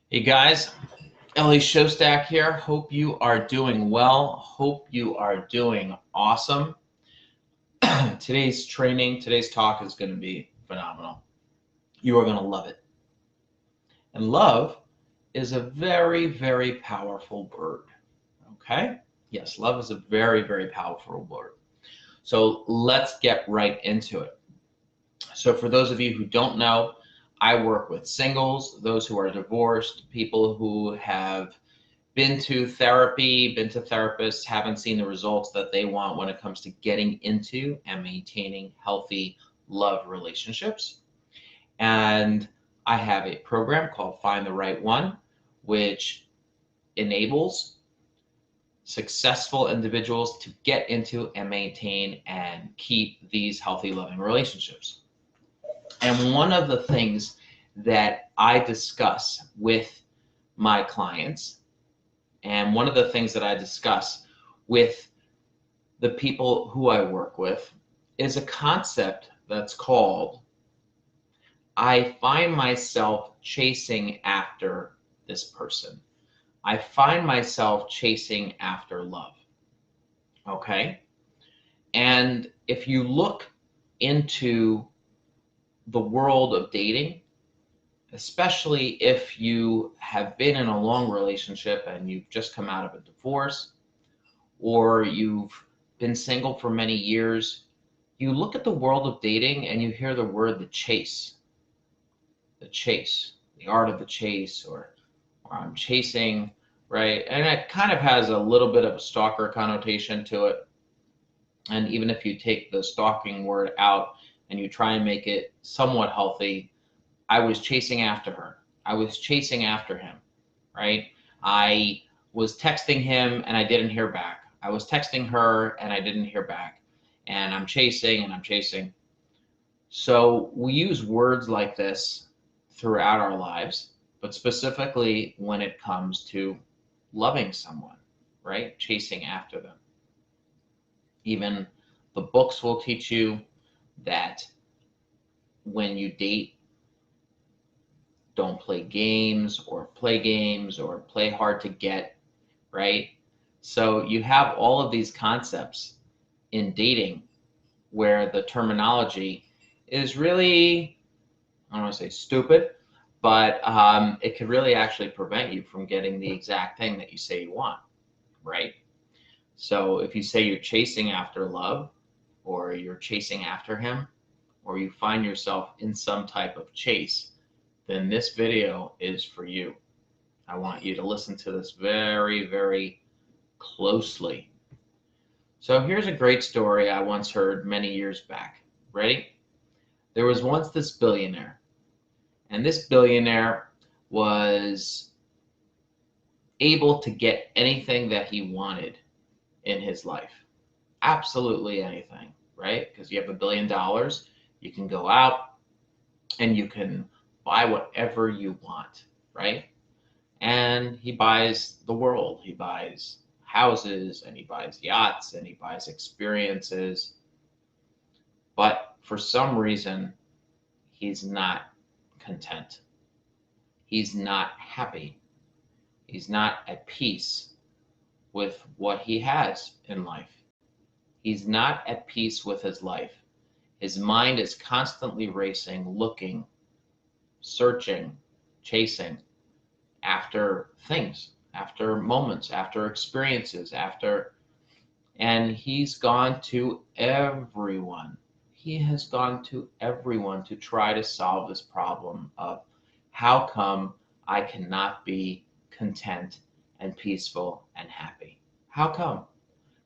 Hey guys, Ellie Showstack here. Hope you are doing well. Hope you are doing awesome. today's talk is going to be phenomenal. You are going to love it. And love is a very, very powerful word. Okay? Yes, love is a very, very powerful word. So let's get right into it. So for those of you who don't know, I work with singles, those who are divorced, people who have been to therapy, been to therapists, haven't seen the results that they want when it comes to getting into and maintaining healthy love relationships. And I have a program called Find the Right One, which enables successful individuals to get into and maintain and keep these healthy, loving relationships. And one of the things that I discuss with my clients, and one of the things that I discuss with the people who I work with, is a concept that's called, I find myself chasing after this person. I find myself chasing after love. Okay? And if you look into the world of dating, especially if you have been in a long relationship and you've just come out of a divorce, or you've been single for many years, you look at the world of dating and you hear the word the chase, the art of the chase, or I'm chasing, right? And it kind of has a little bit of a stalker connotation to it. And even if you take the stalking word out and you try and make it somewhat healthy, I was chasing after her. I was chasing after him, right? I was texting him and I didn't hear back. I was texting her and I didn't hear back. And I'm chasing and I'm chasing. So we use words like this throughout our lives, but specifically when it comes to loving someone, right? Chasing after them. Even the books will teach you that when you date, don't play games or play hard to get, right? So you have all of these concepts in dating where the terminology is really, I don't want to say stupid, but it could really actually prevent you from getting the exact thing that you say you want, right? So if you say you're chasing after love, or you're chasing after him, or you find yourself in some type of chase, then this video is for you. I want you to listen to this very, very closely. So here's a great story I once heard many years back. Ready? There was once this billionaire, and this billionaire was able to get anything that he wanted in his life. Absolutely anything, right? Because you have $1 billion, you can go out and you can buy whatever you want, right? And he buys the world. He buys houses and he buys yachts and he buys experiences. But for some reason, he's not content. He's not happy. He's not at peace with what he has in life. He's not at peace with his life. His mind is constantly racing, looking, searching, chasing after things, after moments, after experiences, and he's gone to everyone. He has gone to everyone to try to solve this problem of how come I cannot be content and peaceful and happy? How come?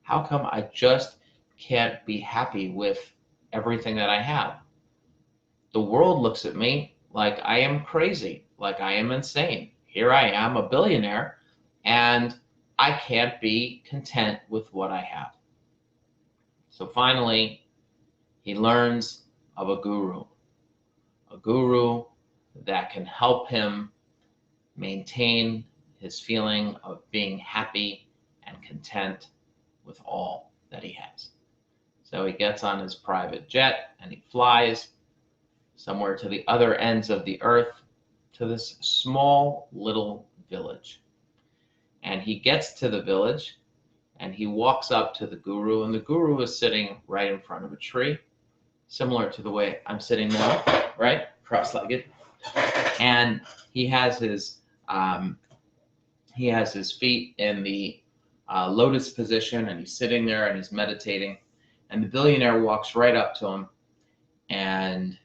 How come I just can't be happy with everything that I have? The world looks at me like I am crazy, like I am insane. Here I am, a billionaire, and I can't be content with what I have. So finally, he learns of a guru that can help him maintain his feeling of being happy and content with all that he has. So he gets on his private jet and he flies somewhere to the other ends of the earth, to this small little village. And he gets to the village and he walks up to the guru, and the guru is sitting right in front of a tree, similar to the way I'm sitting now, right? Cross-legged. And he has his feet in the lotus position, and he's sitting there and he's meditating. And the billionaire walks right up to him and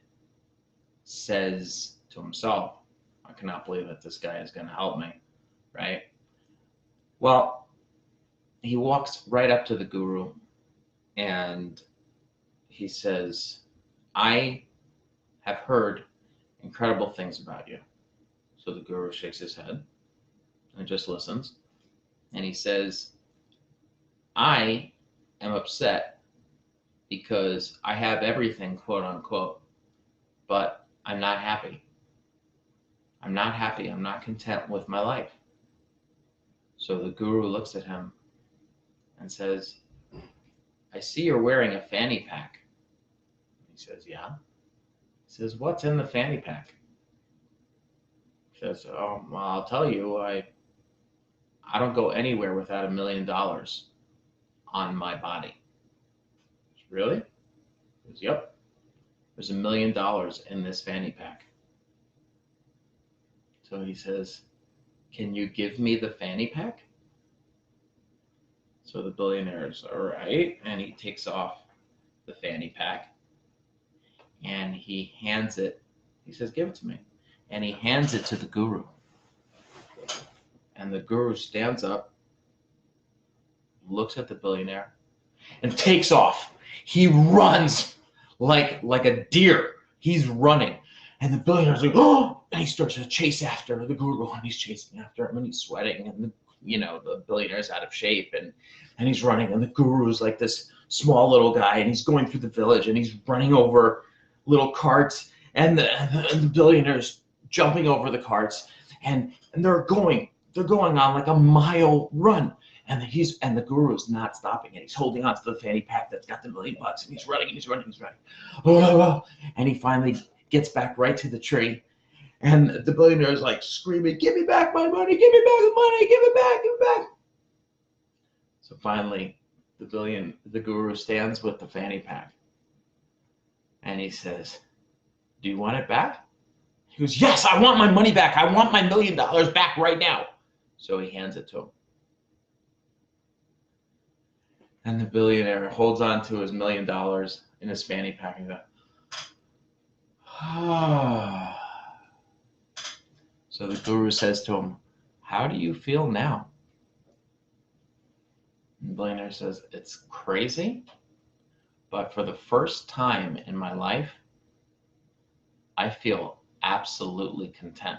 says to himself, I cannot believe that this guy is going to help me, right? Well, he walks right up to the guru and he says, I have heard incredible things about you. So the guru shakes his head and just listens. And he says, I am upset because I have everything, quote unquote, but I'm not happy. I'm not happy. I'm not content with my life. So the guru looks at him and says, I see you're wearing a fanny pack. He says, yeah. He says, what's in the fanny pack? He says, oh, well, I'll tell you, I don't go anywhere without $1 million on my body. Really? He says, yep. There's $1 million in this fanny pack. So he says, can you give me the fanny pack? So the billionaire is all right, and he takes off the fanny pack and he hands it. He says, give it to me. And he hands it to the guru. And the guru stands up, looks at the billionaire, and takes off. He runs like a deer. He's running. And the billionaire's like, oh, and he starts to chase after the guru, and he's chasing after him, and he's sweating, and the billionaire's out of shape, and he's running, and the guru's like this small little guy, and he's going through the village, and he's running over little carts, and the billionaire's jumping over the carts, and they're going on like a mile run, and the guru's not stopping, and he's holding on to the fanny pack that's got the $1 million, and he's running, and he finally gets back right to the tree. And the billionaire is like screaming, give me back my money, give me back the money, give it back. So finally, the guru stands with the fanny pack. And he says, do you want it back? He goes, yes, I want my money back. I want my $1 million back right now. So he hands it to him. And the billionaire holds on to his $1 million in his fanny pack and goes, ah. So the guru says to him, how do you feel now? And the billionaire says, it's crazy, but for the first time in my life, I feel absolutely content.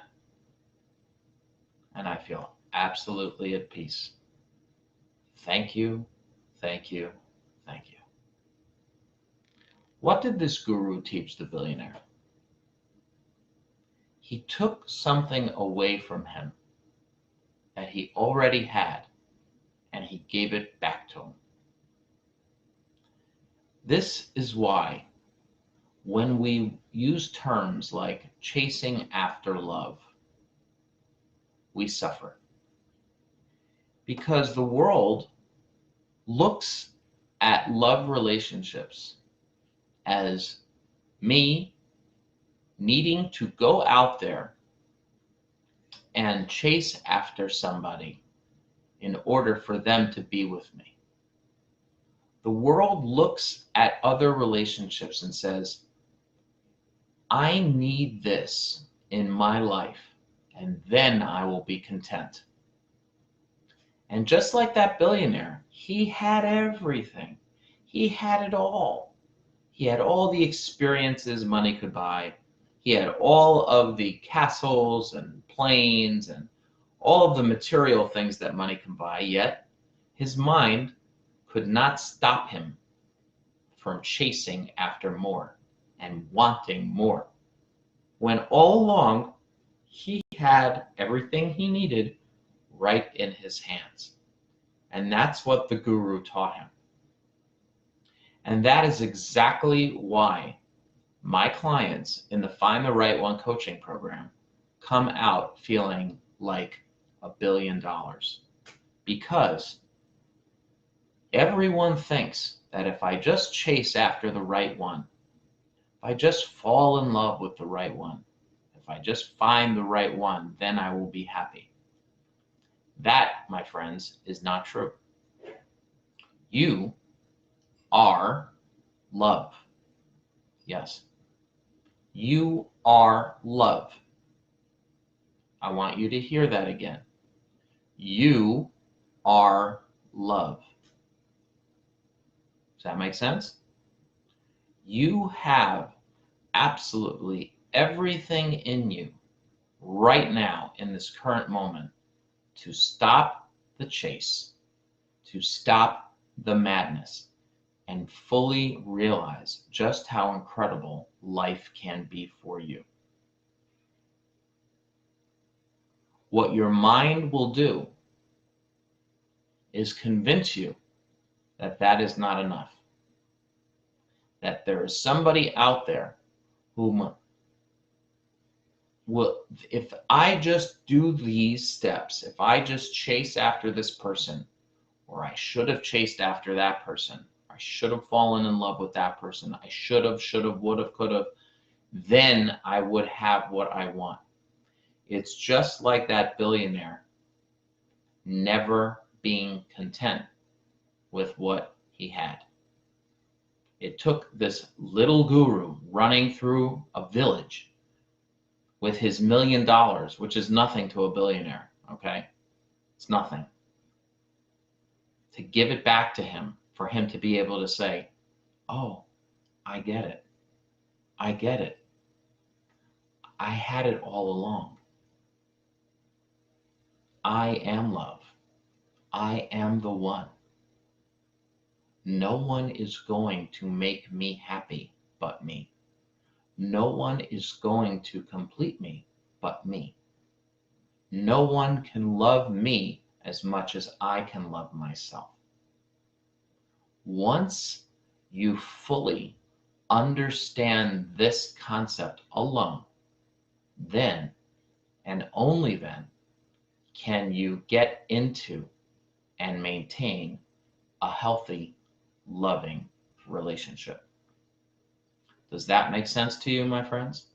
And I feel absolutely at peace. Thank you, thank you, thank you. What did this guru teach the billionaire? He took something away from him that he already had, and he gave it back to him. This is why when we use terms like chasing after love, we suffer. Because the world looks at love relationships as me needing to go out there and chase after somebody in order for them to be with me. The world looks at other relationships and says, I need this in my life, and then I will be content. And just like that billionaire, he had everything. He had it all. He had all the experiences money could buy. He had all of the castles and planes and all of the material things that money can buy, yet his mind could not stop him from chasing after more and wanting more, when all along he had everything he needed right in his hands. And that's what the guru taught him. And that is exactly why my clients in the Find the Right One coaching program come out feeling like $1 billion, because everyone thinks that if I just chase after the right one, if I just fall in love with the right one, if I just find the right one, then I will be happy. That, my friends, is not true. You are love. Yes. You are love. I want you to hear that again. You are love. Does that make sense? You have absolutely everything in you right now in this current moment to stop the chase, to stop the madness, and fully realize just how incredible life can be for you. What your mind will do is convince you that that is not enough, that there is somebody out there whom will, if I just do these steps, if I just chase after this person, or I should have chased after that person, I should have fallen in love with that person, I should have, would have, could have, then I would have what I want. It's just like that billionaire never being content with what he had. It took this little guru running through a village with his $1 million, which is nothing to a billionaire, okay? It's nothing. To give it back to him, for him to be able to say, oh, I get it. I get it. I had it all along. I am love. I am the one. No one is going to make me happy but me. No one is going to complete me but me. No one can love me as much as I can love myself. Once you fully understand this concept alone, then and only then can you get into and maintain a healthy, loving relationship. Does that make sense to you, my friends?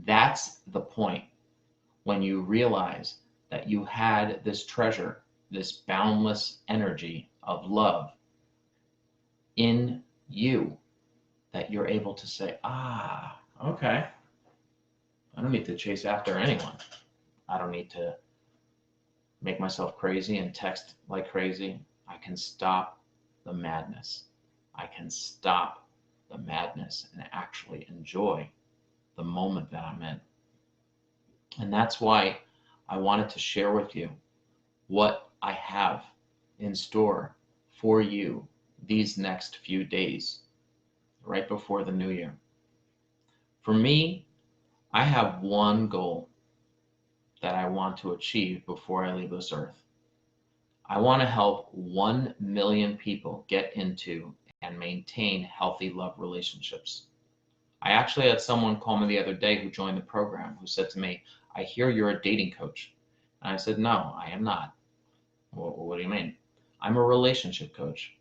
That's the point when you realize that you had this treasure, this boundless energy of love in you, that you're able to say, okay, I don't need to chase after anyone. I don't need to make myself crazy and text like crazy. I can stop the madness. I can stop the madness and actually enjoy the moment that I'm in. And that's why I wanted to share with you what I have in store for you these next few days, right before the new year. For me, I have one goal that I want to achieve before I leave this earth. I want to help 1 million people get into and maintain healthy love relationships. I actually had someone call me the other day who joined the program who said to me, I hear you're a dating coach. And I said, no, I am not. Well, what do you mean? I'm a relationship coach.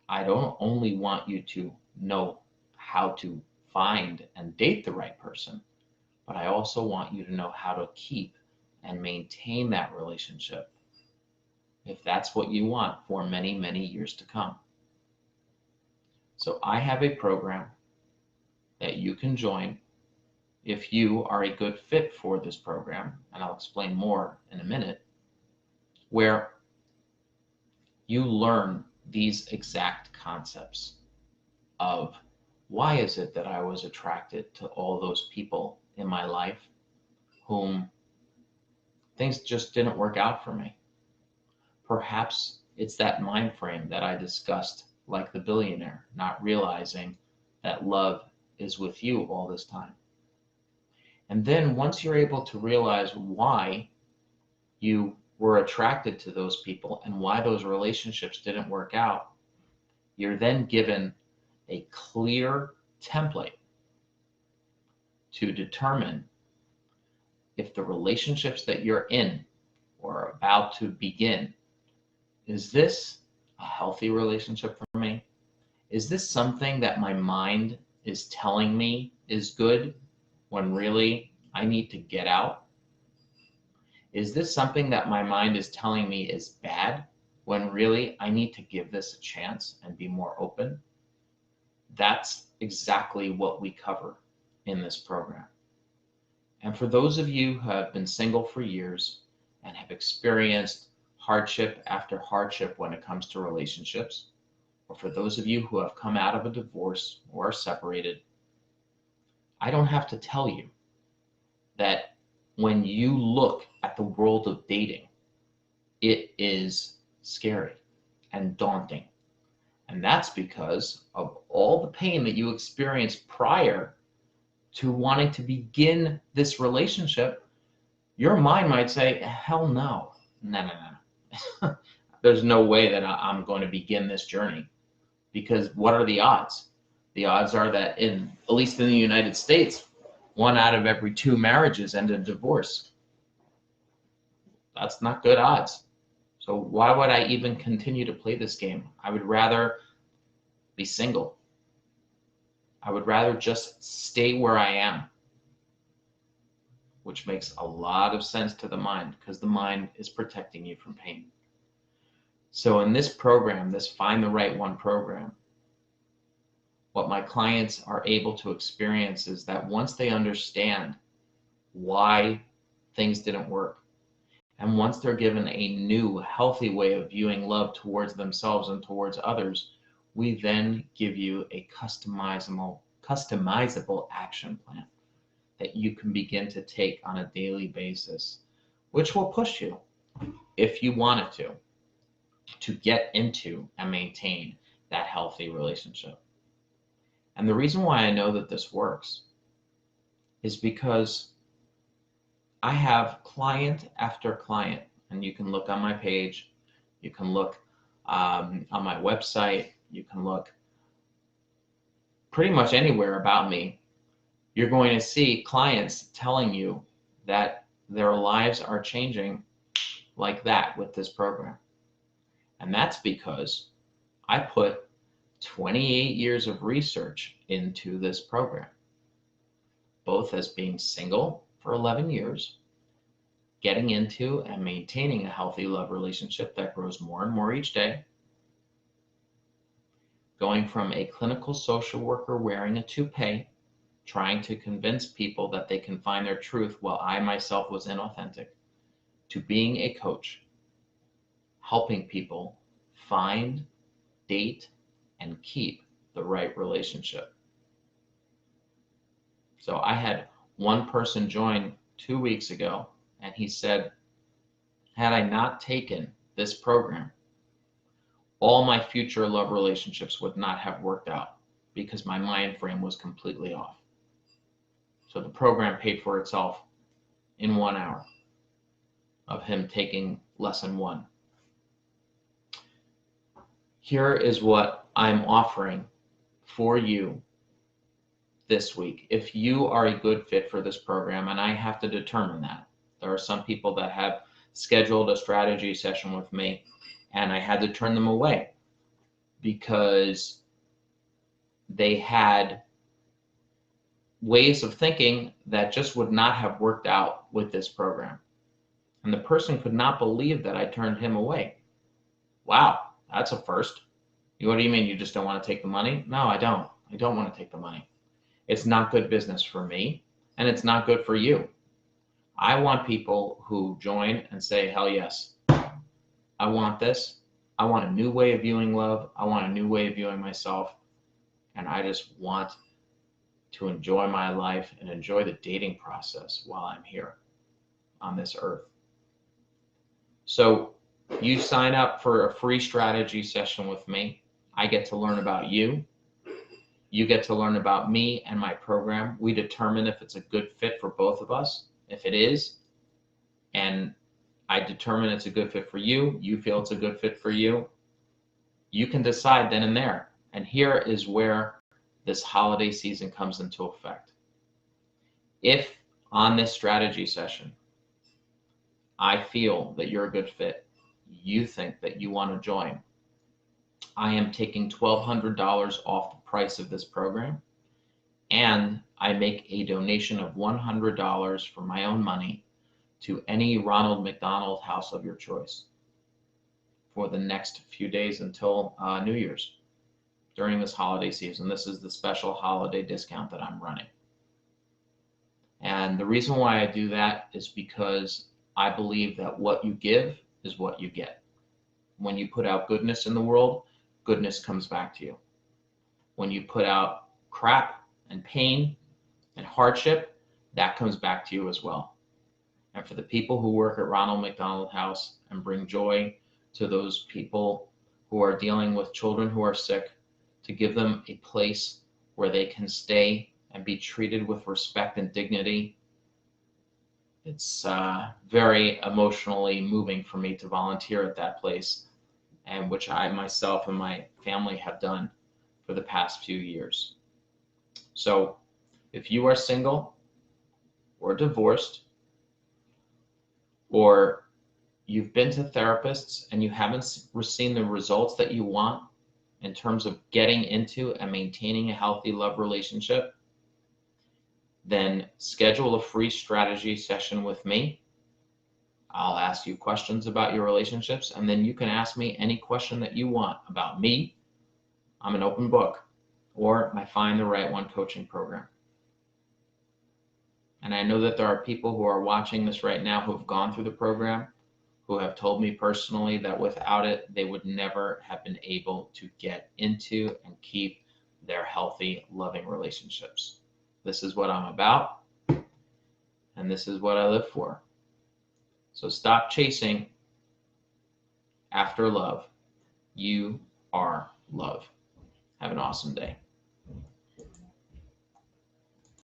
I don't only want you to know how to find and date the right person, but I also want you to know how to keep and maintain that relationship, if that's what you want, for many, many years to come. So I have a program that you can join if you are a good fit for this program, and I'll explain more in a minute, where you learn these exact concepts of why is it that I was attracted to all those people in my life whom things just didn't work out for me. Perhaps it's that mind frame that I discussed, like the billionaire, not realizing that love is with you all this time. And then once you're able to realize why you were attracted to those people and why those relationships didn't work out, you're then given a clear template to determine if the relationships that you're in or about to begin, is this a healthy relationship for me? Is this something that my mind is telling me is good when really I need to get out? Is this something that my mind is telling me is bad when really I need to give this a chance and be more open? That's exactly what we cover in this program. And for those of you who have been single for years and have experienced hardship after hardship when it comes to relationships, or for those of you who have come out of a divorce or are separated, I don't have to tell you that when you look at the world of dating, it is scary and daunting. And that's because of all the pain that you experienced prior to wanting to begin this relationship. Your mind might say, hell no, no. There's no way that I'm going to begin this journey, because what are the odds? The odds are that at least in the United States, 1 out of every 2 marriages end in divorce. That's not good odds. So why would I even continue to play this game? I would rather be single. I would rather just stay where I am, which makes a lot of sense to the mind, because the mind is protecting you from pain. So in this program, this Find the Right One program, what my clients are able to experience is that once they understand why things didn't work, and once they're given a new, healthy way of viewing love towards themselves and towards others, we then give you a customizable action plan that you can begin to take on a daily basis, which will push you, if you wanted to get into and maintain that healthy relationship. And the reason why I know that this works is because I have client after client, and you can look on my page, you can look on my website, you can look pretty much anywhere about me. You're going to see clients telling you that their lives are changing like that with this program. And that's because I put 28 years of research into this program, both as being single for 11 years, getting into and maintaining a healthy love relationship that grows more and more each day, going from a clinical social worker wearing a toupee, trying to convince people that they can find their truth while I myself was inauthentic, to being a coach, helping people find, date, and keep the right relationship. So I had one person join 2 weeks ago, and he said, had I not taken this program, all my future love relationships would not have worked out because my mind frame was completely off. So the program paid for itself in 1 hour of him taking lesson 1. Here is what I'm offering for you this week. If you are a good fit for this program, and I have to determine that. There are some people that have scheduled a strategy session with me, and I had to turn them away because they had ways of thinking that just would not have worked out with this program. And the person could not believe that I turned him away. Wow, that's a first. What do you mean, you just don't want to take the money? No, I don't. I don't want to take the money. It's not good business for me, and it's not good for you. I want people who join and say, hell yes, I want this. I want a new way of viewing love. I want a new way of viewing myself. And I just want to enjoy my life and enjoy the dating process while I'm here on this earth. So you sign up for a free strategy session with me. I get to learn about you. You get to learn about me and my program. We determine if it's a good fit for both of us. If it is, and I determine it's a good fit for you, you feel it's a good fit for you, you can decide then and there. And here is where this holiday season comes into effect. If on this strategy session, I feel that you're a good fit, you think that you want to join, I am taking $1,200 off the price of this program, and I make a donation of $100 from my own money to any Ronald McDonald House of your choice for the next few days until New Year's during this holiday season. This is the special holiday discount that I'm running. And the reason why I do that is because I believe that what you give is what you get. When you put out goodness in the world, goodness comes back to you. When you put out crap and pain and hardship, that comes back to you as well. And for the people who work at Ronald McDonald House and bring joy to those people who are dealing with children who are sick, to give them a place where they can stay and be treated with respect and dignity, it's very emotionally moving for me to volunteer at that place, and which I myself and my family have done for the past few years. So if you are single or divorced, or you've been to therapists and you haven't seen the results that you want in terms of getting into and maintaining a healthy love relationship, then schedule a free strategy session with me. I'll ask you questions about your relationships, and then you can ask me any question that you want about me. I'm an open book, or my Find the Right One coaching program. And I know that there are people who are watching this right now who have gone through the program, who have told me personally that without it, they would never have been able to get into and keep their healthy, loving relationships. This is what I'm about, and this is what I live for. So stop chasing after love. You are love. Have an awesome day.